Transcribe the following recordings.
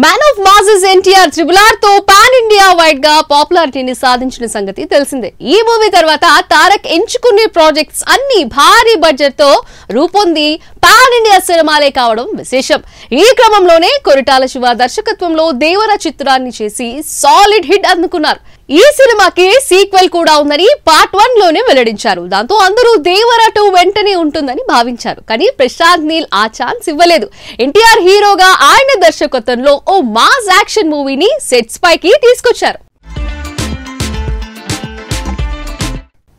Man of masses NTR RRR తో pan India wide గా పాపులారిటీని సాధించిన సంగతి తెలిసిందే. ఈ మూవీ తర్వాత తారక్ ఎంచుకునే ప్రాజెక్ట్స్ అన్ని భారీ బడ్జెట్ తో రూపొంది పాన్ ఇండియా సినిమాలే కావడం విశేషం. ఈ క్రమంలోనే కొరటాల శివ దర్శకత్వంలో దేవర చిత్రాన్ని చేసి సాలిడ్ హిట్ అందుకున్నారు. ఈ సినిమాకి సీక్వెల్ కూడా ఉందని పార్ట్ 1 లోనే వెల్లడించారు. దాంతో అందరూ దేవర 2 వెంటనే ఉంటుందని భావించారు. కానీ ప్రశాంత్ నీల్ ఆ ఛాన్స్ ఇవ్వలేదు. ఎన్టీఆర్ హీరోగా ఆయన దర్శకత్వంలో ఓ మాస్ యాక్షన్ మూవీని సెట్స్ పైకి తీసుకొచ్చారు.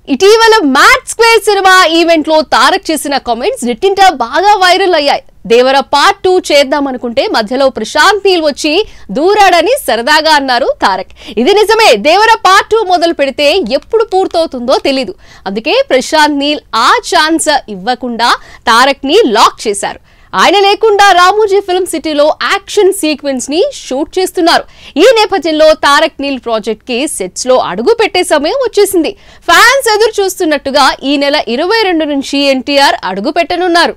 ఇటీవల మ్యాట్ స్క్వేర్ సినిమా ఈవెంట్ లో తారక్ చేసిన కామెంట్స్ నెట్టింట బాగా వైరల్ అయ్యాయి. దేవర పార్ట్ 2 చేద్దామనుకుంటే మధ్యలో ప్రశాంత్ నీల్ వచ్చి దూరాడని సరదాగా అన్నారు తారక్. ఇది నిజమే. దేవర పార్ట్ 2 మొదలు పెడితే ఎప్పుడు పూర్తవుతుందో తెలీదు. అందుకే ప్రశాంత్ నీల్ ఆ ఛాన్స్ ఇవ్వకుండా తారక్ ని లాక్ చేశారు. ఆయన లేకుండా రామోజీ ఫిల్మ్ సిటీలో యాక్షన్ సీక్వెన్స్ ని షూట్ చేస్తున్నారు. ఈ నేపథ్యంలో తారక్ నీల్ ప్రాజెక్ట్ కి సెట్స్ లో అడుగు పెట్టే సమయం వచ్చేసింది. ఫ్యాన్స్ ఎదురు చూస్తున్నట్టుగా ఈ నెల 22 నుంచి ఎన్టీఆర్ అడుగు పెట్టనున్నారు.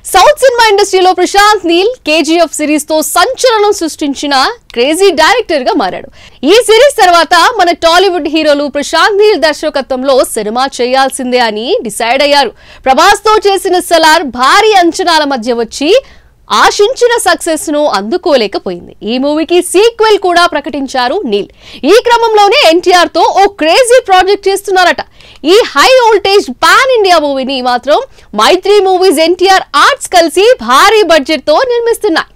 సౌత్ సినిమా ఇండస్ట్రీలో ప్రశాంత్ నీల్ KGF సిరీస్ తో సంచలనం సృష్టించిన క్రేజీ డైరెక్టర్ గా మారాడు. ఈ సిరీస్ తర్వాత మన టాలీవుడ్ హీరోలు ప్రశాంత్ నీల్ దర్శకత్వంలో సినిమా చేయాల్సిందే అని డిసైడ్ అయ్యారు. ప్రభాస్ తో చేసిన సలార్ భారీ అంచనాల మధ్య వచ్చి ఆశించిన సక్సెస్ ను అందుకోలేకపోయింది. ఈ మూవీకి సీక్వెల్ కూడా ప్రకటించారు నీల్. ఈ క్రమంలోనే ఎన్టీఆర్ తో ఓ క్రేజీ ప్రాజెక్ట్ చేస్తున్నారట. ఈ హై వోల్టేజ్ పాన్ ఇండియా మూవీని మాత్రం మైత్రి మూవీస్ ఎన్టీఆర్ ఆర్ట్స్ కలిసి భారీ బడ్జెట్ తో నిర్మిస్తున్నాయి.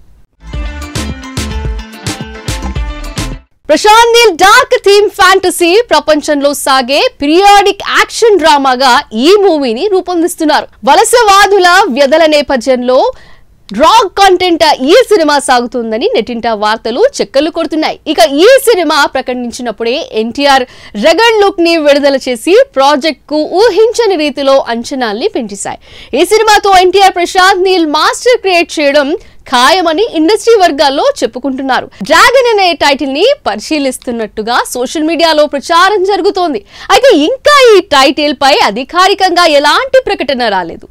Prashanth Neel dark theme fantasy ప్రపంచంలో సాగే పీరియాడిక్ యాక్షన్ డ్రామాగా ఈ మూవీని రూపొందిస్తున్నారు. వలసవాదుల వ్యధల నేపథ్యంలో రాక్ కంటెంట్ ఈ సినిమా సాగుతుందని నెట్టింట వార్తలు చెక్కలు కొడుతున్నాయి. ఇక ఈ సినిమా ప్రకటించినప్పుడే ఎన్టీఆర్ రగడ్ లుక్ ని విడుదల చేసి ప్రాజెక్ట్ కు ఊహించని రీతిలో అంచనాల్ని పెంచేశాయి. ఈ సినిమాతో ఎన్టీఆర్ ప్రశాంత్ నీల్ మాస్టర్ క్రియేట్ చేయడం ఖాయమని ఇండస్ట్రీ వర్గాల్లో చెప్పుకుంటున్నారు. డ్రాగన్ అనే టైటిల్ ని పరిశీలిస్తున్నట్టుగా సోషల్ మీడియాలో ప్రచారం జరుగుతోంది. అయితే ఇంకా ఈ టైటిల్ పై అధికారికంగా ఎలాంటి ప్రకటన రాలేదు.